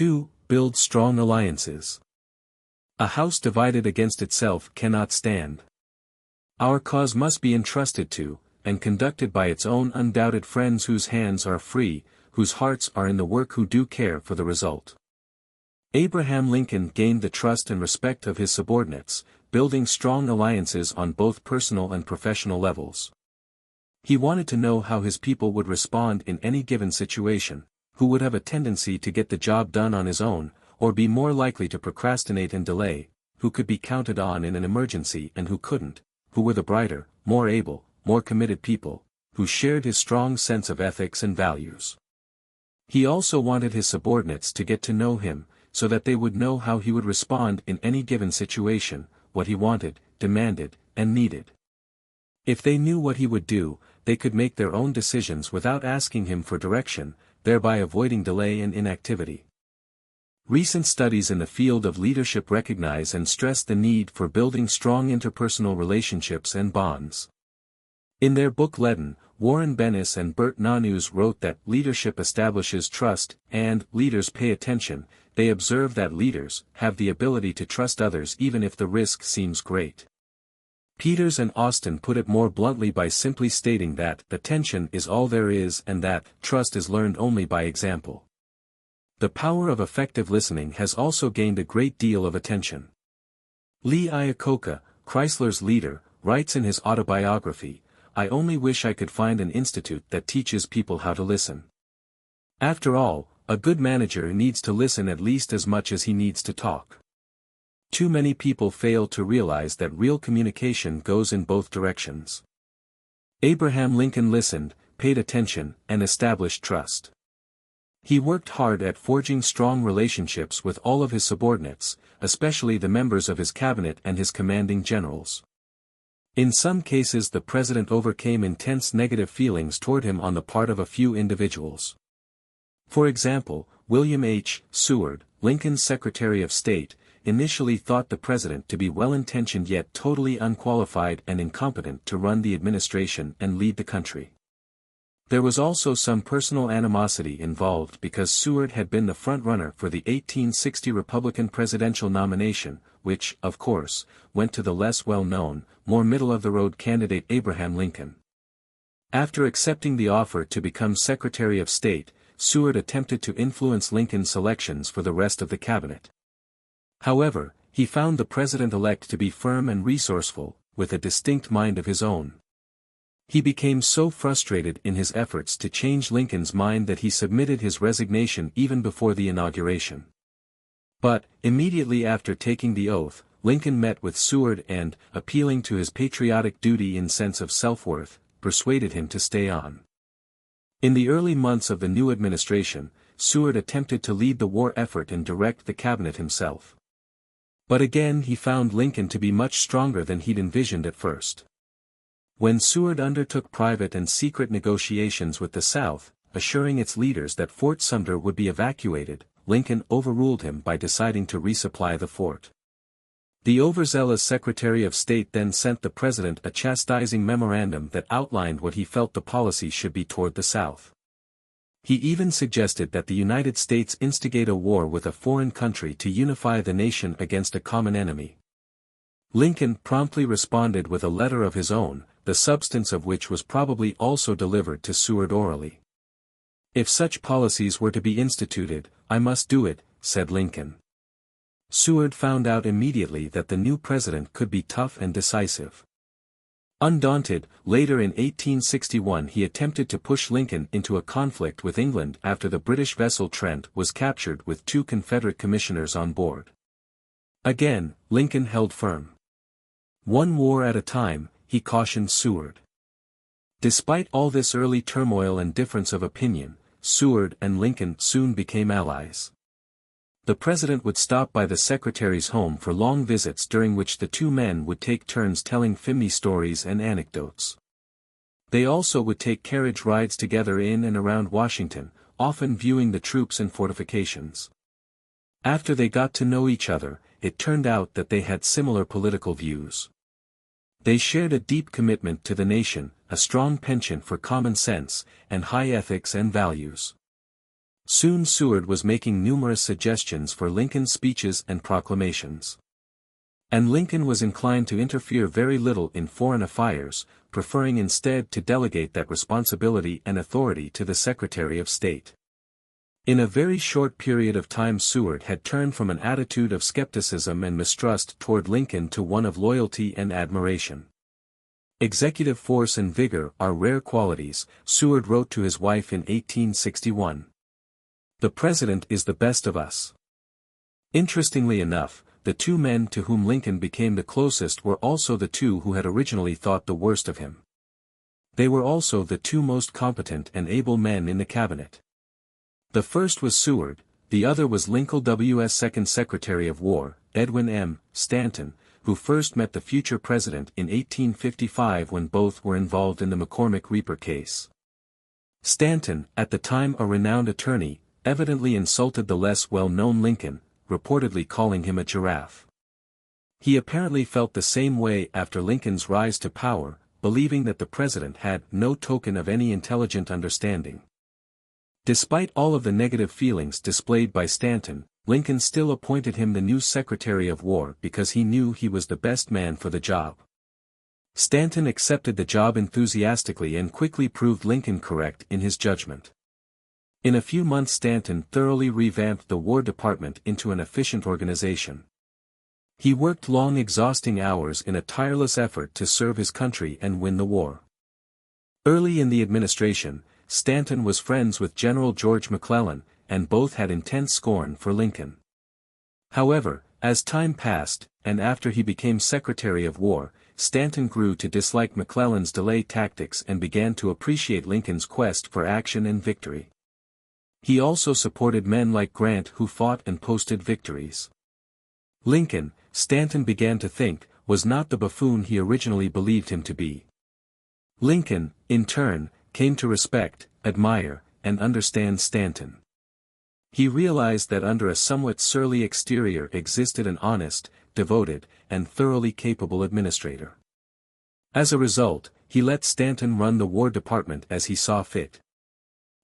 2. Build strong alliances. A house divided against itself cannot stand. Our cause must be entrusted to, and conducted by its own undoubted friends whose hands are free, whose hearts are in the work, who do care for the result. Abraham Lincoln gained the trust and respect of his subordinates, building strong alliances on both personal and professional levels. He wanted to know how his people would respond in any given situation, who would have a tendency to get the job done on his own, or be more likely to procrastinate and delay, who could be counted on in an emergency and who couldn't, who were the brighter, more able, more committed people, who shared his strong sense of ethics and values. He also wanted his subordinates to get to know him, so that they would know how he would respond in any given situation, what he wanted, demanded, and needed. If they knew what he would do, they could make their own decisions without asking him for direction, thereby avoiding delay and inactivity. Recent studies in the field of leadership recognize and stress the need for building strong interpersonal relationships and bonds. In their book Leaden, Warren Bennis and Bert Nanus wrote that leadership establishes trust, and leaders pay attention. They observe that leaders have the ability to trust others even if the risk seems great. Peters and Austin put it more bluntly by simply stating that attention is all there is and that trust is learned only by example. The power of effective listening has also gained a great deal of attention. Lee Iacocca, Chrysler's leader, writes in his autobiography, "I only wish I could find an institute that teaches people how to listen." After all, a good manager needs to listen at least as much as he needs to talk. Too many people fail to realize that real communication goes in both directions. Abraham Lincoln listened, paid attention, and established trust. He worked hard at forging strong relationships with all of his subordinates, especially the members of his cabinet and his commanding generals. In some cases the president overcame intense negative feelings toward him on the part of a few individuals. For example, William H. Seward, Lincoln's Secretary of State, initially thought the president to be well-intentioned yet totally unqualified and incompetent to run the administration and lead the country. There was also some personal animosity involved because Seward had been the front-runner for the 1860 Republican presidential nomination, which, of course, went to the less well-known, more middle-of-the-road candidate Abraham Lincoln. After accepting the offer to become Secretary of State, Seward attempted to influence Lincoln's selections for the rest of the cabinet. However, he found the president-elect to be firm and resourceful, with a distinct mind of his own. He became so frustrated in his efforts to change Lincoln's mind that he submitted his resignation even before the inauguration. But, immediately after taking the oath, Lincoln met with Seward and, appealing to his patriotic duty and sense of self-worth, persuaded him to stay on. In the early months of the new administration, Seward attempted to lead the war effort and direct the cabinet himself. But again he found Lincoln to be much stronger than he'd envisioned at first. When Seward undertook private and secret negotiations with the South, assuring its leaders that Fort Sumter would be evacuated, Lincoln overruled him by deciding to resupply the fort. The overzealous Secretary of State then sent the President a chastising memorandum that outlined what he felt the policy should be toward the South. He even suggested that the United States instigate a war with a foreign country to unify the nation against a common enemy. Lincoln promptly responded with a letter of his own, the substance of which was probably also delivered to Seward orally. "If such policies were to be instituted, I must do it," said Lincoln. Seward found out immediately that the new president could be tough and decisive. Undaunted, later in 1861 he attempted to push Lincoln into a conflict with England after the British vessel Trent was captured with 2 Confederate commissioners on board. Again, Lincoln held firm. "One war at a time," he cautioned Seward. Despite all this early turmoil and difference of opinion, Seward and Lincoln soon became allies. The president would stop by the secretary's home for long visits during which the two men would take turns telling funny stories and anecdotes. They also would take carriage rides together in and around Washington, often viewing the troops and fortifications. After they got to know each other, it turned out that they had similar political views. They shared a deep commitment to the nation, a strong penchant for common sense, and high ethics and values. Soon Seward was making numerous suggestions for Lincoln's speeches and proclamations. And Lincoln was inclined to interfere very little in foreign affairs, preferring instead to delegate that responsibility and authority to the Secretary of State. In a very short period of time Seward had turned from an attitude of skepticism and mistrust toward Lincoln to one of loyalty and admiration. Executive force and vigor are rare qualities, Seward wrote to his wife in 1861. The President is the best of us. Interestingly enough, the two men to whom Lincoln became the closest were also the two who had originally thought the worst of him. They were also the two most competent and able men in the cabinet. The first was Seward, the other was Lincoln W.'s second Secretary of War, Edwin M. Stanton, who first met the future president in 1855 when both were involved in the McCormick Reaper case. Stanton, at the time a renowned attorney, evidently insulted the less well-known Lincoln, reportedly calling him a giraffe. He apparently felt the same way after Lincoln's rise to power, believing that the president had no token of any intelligent understanding. Despite all of the negative feelings displayed by Stanton, Lincoln still appointed him the new Secretary of War because he knew he was the best man for the job. Stanton accepted the job enthusiastically and quickly proved Lincoln correct in his judgment. In a few months Stanton thoroughly revamped the War Department into an efficient organization. He worked long exhausting hours in a tireless effort to serve his country and win the war. Early in the administration, Stanton was friends with General George McClellan, and both had intense scorn for Lincoln. However, as time passed, and after he became Secretary of War, Stanton grew to dislike McClellan's delay tactics and began to appreciate Lincoln's quest for action and victory. He also supported men like Grant who fought and posted victories. Lincoln, Stanton began to think, was not the buffoon he originally believed him to be. Lincoln, in turn, came to respect, admire, and understand Stanton. He realized that under a somewhat surly exterior existed an honest, devoted, and thoroughly capable administrator. As a result, he let Stanton run the War Department as he saw fit.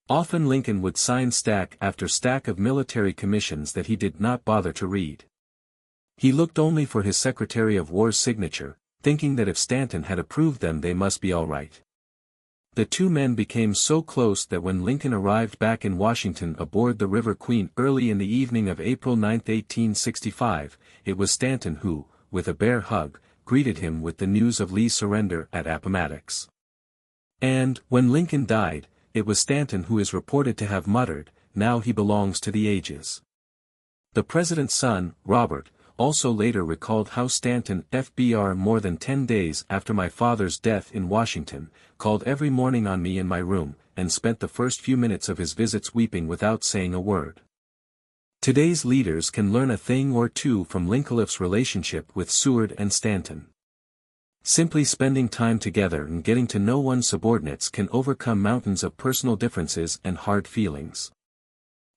Often Lincoln would sign stack after stack of military commissions that he did not bother to read. He looked only for his Secretary of War's signature, thinking that if Stanton had approved them they must be all right. The two men became so close that when Lincoln arrived back in Washington aboard the River Queen early in the evening of April 9, 1865, it was Stanton who, with a bear hug, greeted him with the news of Lee's surrender at Appomattox. And, when Lincoln died, it was Stanton who is reported to have muttered, "Now he belongs to the ages." The president's son, Robert, also later recalled how Stanton Fbr more than 10 days after my father's death in Washington, called every morning on me in my room, and spent the first few minutes of his visits weeping without saying a word. Today's leaders can learn a thing or two from Lincoln's relationship with Seward and Stanton. Simply spending time together and getting to know one's subordinates can overcome mountains of personal differences and hard feelings.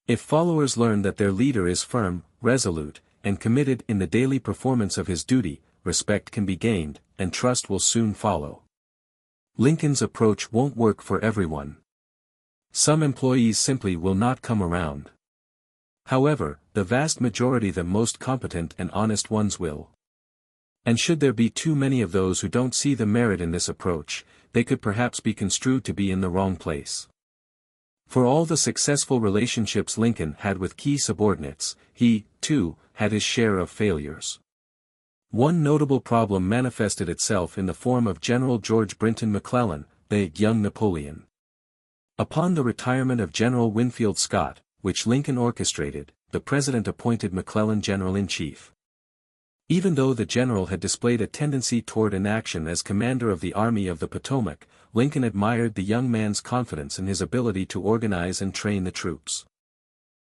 If followers learn that their leader is firm, resolute, and committed in the daily performance of his duty, respect can be gained, and trust will soon follow. Lincoln's approach won't work for everyone. Some employees simply will not come around. However, the vast majority, the most competent and honest ones, will. And should there be too many of those who don't see the merit in this approach, they could perhaps be construed to be in the wrong place. For all the successful relationships Lincoln had with key subordinates, he, too, had his share of failures. One notable problem manifested itself in the form of General George Brinton McClellan, the young Napoleon. Upon the retirement of General Winfield Scott, which Lincoln orchestrated, the president appointed McClellan general-in-chief. Even though the general had displayed a tendency toward inaction as commander of the Army of the Potomac, Lincoln admired the young man's confidence in his ability to organize and train the troops.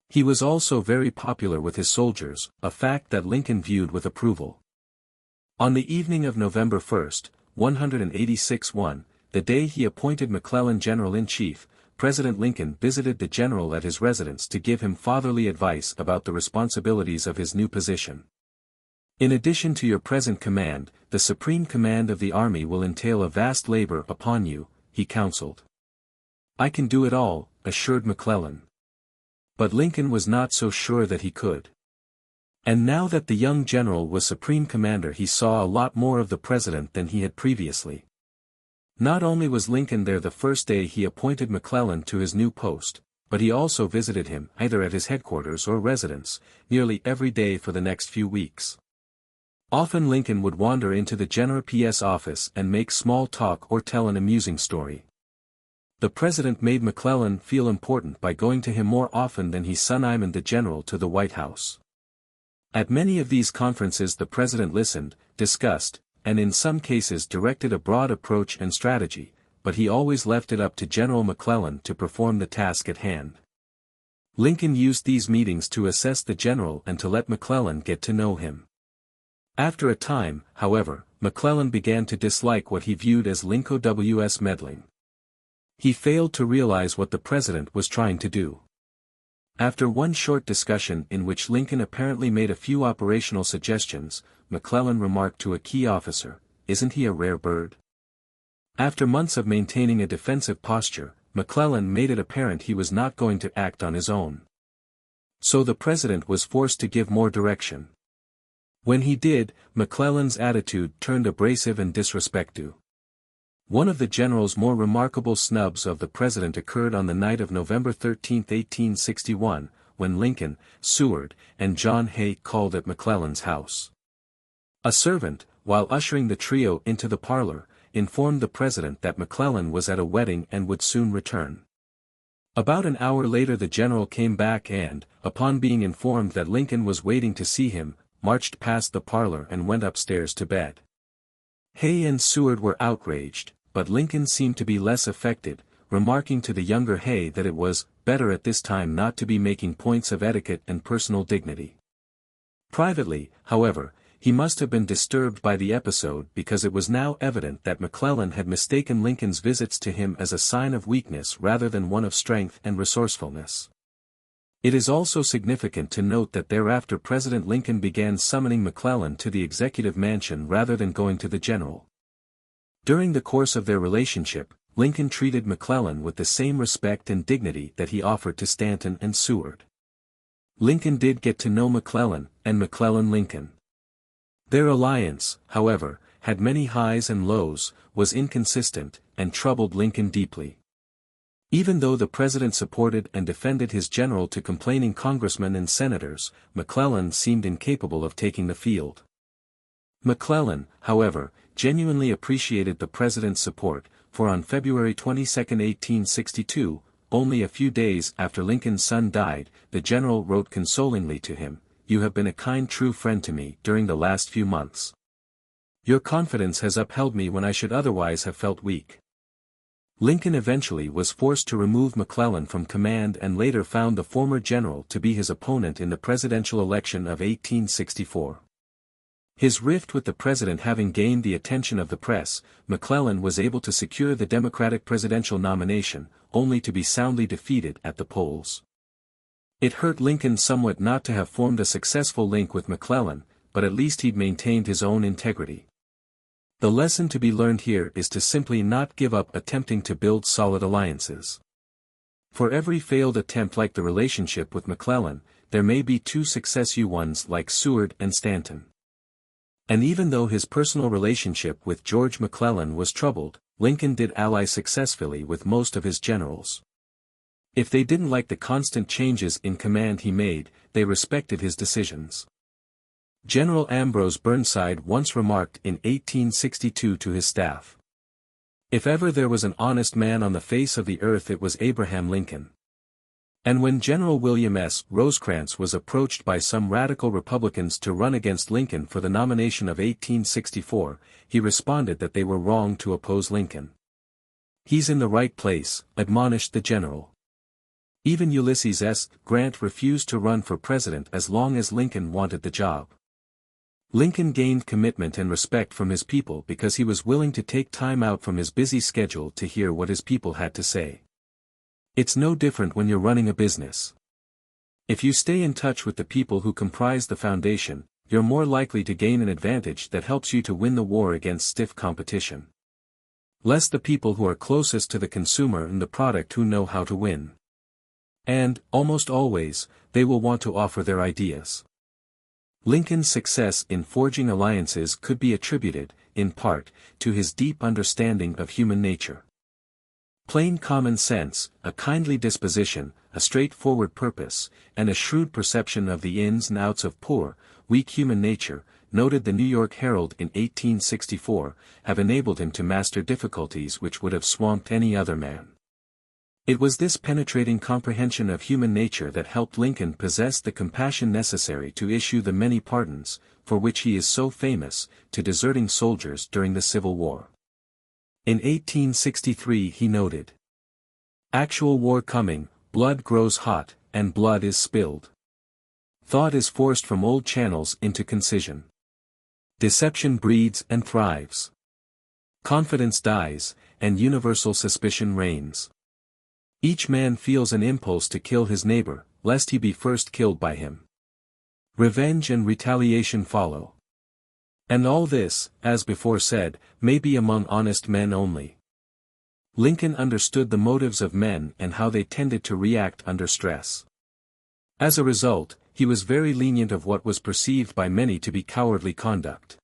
He was also very popular with his soldiers, a fact that Lincoln viewed with approval. On the evening of November 1, 186-1, the day he appointed McClellan general-in-chief, President Lincoln visited the general at his residence to give him fatherly advice about the responsibilities of his new position. In addition to your present command, the supreme command of the army will entail a vast labor upon you, he counseled. I can do it all, assured McClellan. But Lincoln was not so sure that he could. And now that the young general was supreme commander, he saw a lot more of the president than he had previously. Not only was Lincoln there the first day he appointed McClellan to his new post, but he also visited him either at his headquarters or residence, nearly every day for the next few weeks. Often Lincoln would wander into the General P.S. office and make small talk or tell an amusing story. The president made McClellan feel important by going to him more often than he summoned the general to the White House. At many of these conferences the president listened, discussed, and in some cases directed a broad approach and strategy, but he always left it up to General McClellan to perform the task at hand. Lincoln used these meetings to assess the general and to let McClellan get to know him. After a time, however, McClellan began to dislike what he viewed as Lincoln's meddling. He failed to realize what the president was trying to do. After one short discussion in which Lincoln apparently made a few operational suggestions, McClellan remarked to a key officer, "Isn't he a rare bird?" After months of maintaining a defensive posture, McClellan made it apparent he was not going to act on his own. So the president was forced to give more direction. When he did, McClellan's attitude turned abrasive and disrespectful. One of the general's more remarkable snubs of the president occurred on the night of November 13, 1861, when Lincoln, Seward, and John Hay called at McClellan's house. A servant, while ushering the trio into the parlor, informed the president that McClellan was at a wedding and would soon return. About an hour later the general came back and, upon being informed that Lincoln was waiting to see him, marched past the parlor and went upstairs to bed. Hay and Seward were outraged, but Lincoln seemed to be less affected, remarking to the younger Hay that it was better at this time not to be making points of etiquette and personal dignity. Privately, however, he must have been disturbed by the episode because it was now evident that McClellan had mistaken Lincoln's visits to him as a sign of weakness rather than one of strength and resourcefulness. It is also significant to note that thereafter President Lincoln began summoning McClellan to the executive mansion rather than going to the general. During the course of their relationship, Lincoln treated McClellan with the same respect and dignity that he offered to Stanton and Seward. Lincoln did get to know McClellan, and McClellan Lincoln. Their alliance, however, had many highs and lows, was inconsistent, and troubled Lincoln deeply. Even though the president supported and defended his general to complaining congressmen and senators, McClellan seemed incapable of taking the field. McClellan, however, genuinely appreciated the president's support, for on February 22, 1862, only a few days after Lincoln's son died, the general wrote consolingly to him, "You have been a kind true friend to me during the last few months. Your confidence has upheld me when I should otherwise have felt weak." Lincoln eventually was forced to remove McClellan from command and later found the former general to be his opponent in the presidential election of 1864. His rift with the president having gained the attention of the press, McClellan was able to secure the Democratic presidential nomination, only to be soundly defeated at the polls. It hurt Lincoln somewhat not to have formed a successful link with McClellan, but at least he'd maintained his own integrity. The lesson to be learned here is to simply not give up attempting to build solid alliances. For every failed attempt like the relationship with McClellan, there may be two successful ones like Seward and Stanton. And even though his personal relationship with George McClellan was troubled, Lincoln did ally successfully with most of his generals. If they didn't like the constant changes in command he made, they respected his decisions. General Ambrose Burnside once remarked in 1862 to his staff, "If ever there was an honest man on the face of the earth it was Abraham Lincoln." And when General William S. Rosecrans was approached by some radical Republicans to run against Lincoln for the nomination of 1864, he responded that they were wrong to oppose Lincoln. "He's in the right place," admonished the general. Even Ulysses S. Grant refused to run for president as long as Lincoln wanted the job. Lincoln gained commitment and respect from his people because he was willing to take time out from his busy schedule to hear what his people had to say. It's no different when you're running a business. If you stay in touch with the people who comprise the foundation, you're more likely to gain an advantage that helps you to win the war against stiff competition. Less the people who are closest to the consumer and the product who know how to win. And, almost always, they will want to offer their ideas. Lincoln's success in forging alliances could be attributed, in part, to his deep understanding of human nature. Plain common sense, a kindly disposition, a straightforward purpose, and a shrewd perception of the ins and outs of poor, weak human nature, noted the New York Herald in 1864, have enabled him to master difficulties which would have swamped any other man. It was this penetrating comprehension of human nature that helped Lincoln possess the compassion necessary to issue the many pardons, for which he is so famous, to deserting soldiers during the Civil War. In 1863 he noted, "Actual war coming, blood grows hot, and blood is spilled. Thought is forced from old channels into concision. Deception breeds and thrives. Confidence dies, and universal suspicion reigns. Each man feels an impulse to kill his neighbor, lest he be first killed by him. Revenge and retaliation follow. And all this, as before said, may be among honest men only." Lincoln understood the motives of men and how they tended to react under stress. As a result, he was very lenient of what was perceived by many to be cowardly conduct.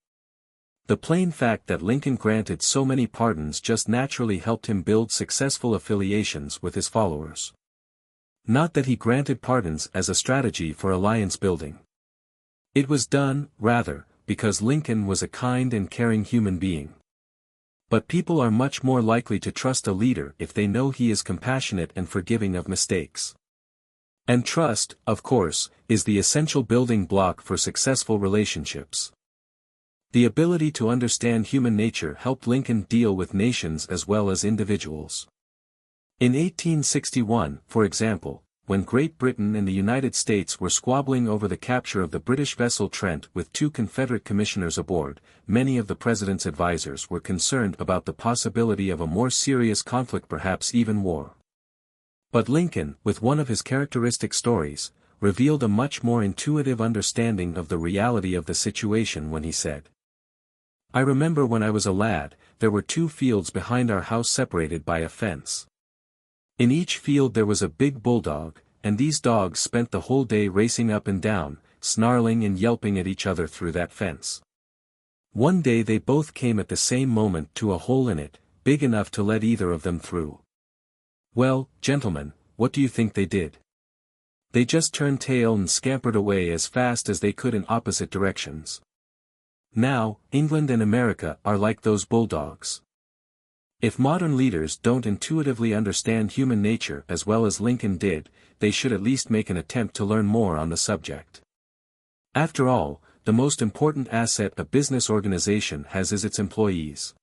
The plain fact that Lincoln granted so many pardons just naturally helped him build successful affiliations with his followers. Not that he granted pardons as a strategy for alliance building. It was done, rather, because Lincoln was a kind and caring human being. But people are much more likely to trust a leader if they know he is compassionate and forgiving of mistakes. And trust, of course, is the essential building block for successful relationships. The ability to understand human nature helped Lincoln deal with nations as well as individuals. In 1861, for example, when Great Britain and the United States were squabbling over the capture of the British vessel Trent with 2 Confederate commissioners aboard, many of the president's advisers were concerned about the possibility of a more serious conflict, perhaps even war. But Lincoln, with one of his characteristic stories, revealed a much more intuitive understanding of the reality of the situation when he said, "I remember when I was a lad, there were 2 fields behind our house separated by a fence. In each field there was a big bulldog, and these dogs spent the whole day racing up and down, snarling and yelping at each other through that fence. One day they both came at the same moment to a hole in it, big enough to let either of them through. Well, gentlemen, what do you think they did? They just turned tail and scampered away as fast as they could in opposite directions. Now, England and America are like those bulldogs." If modern leaders don't intuitively understand human nature as well as Lincoln did, they should at least make an attempt to learn more on the subject. After all, the most important asset a business organization has is its employees.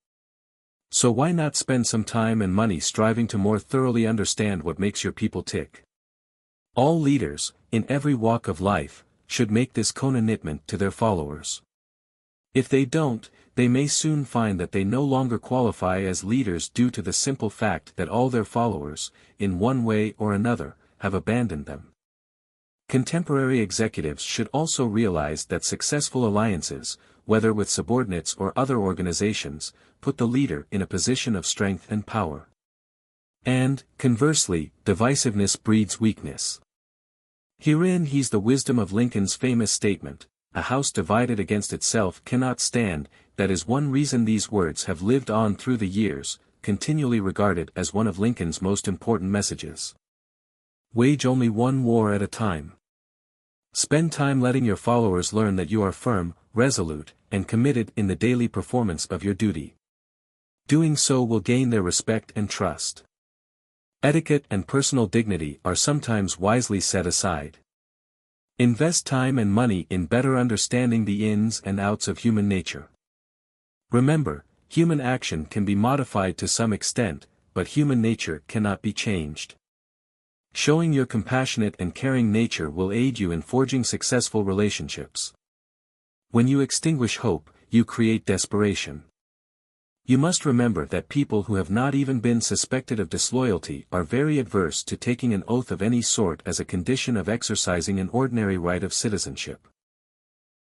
So why not spend some time and money striving to more thoroughly understand what makes your people tick? All leaders, in every walk of life, should make this commitment to their followers. If they don't, they may soon find that they no longer qualify as leaders due to the simple fact that all their followers, in one way or another, have abandoned them. Contemporary executives should also realize that successful alliances, whether with subordinates or other organizations, put the leader in a position of strength and power. And, conversely, divisiveness breeds weakness. Herein lies the wisdom of Lincoln's famous statement, "A house divided against itself cannot stand." That is one reason these words have lived on through the years, continually regarded as one of Lincoln's most important messages. Wage only one war at a time. Spend time letting your followers learn that you are firm, resolute, and committed in the daily performance of your duty. Doing so will gain their respect and trust. Etiquette and personal dignity are sometimes wisely set aside. Invest time and money in better understanding the ins and outs of human nature. Remember, human action can be modified to some extent, but human nature cannot be changed. Showing your compassionate and caring nature will aid you in forging successful relationships. When you extinguish hope, you create desperation. You must remember that people who have not even been suspected of disloyalty are very adverse to taking an oath of any sort as a condition of exercising an ordinary right of citizenship.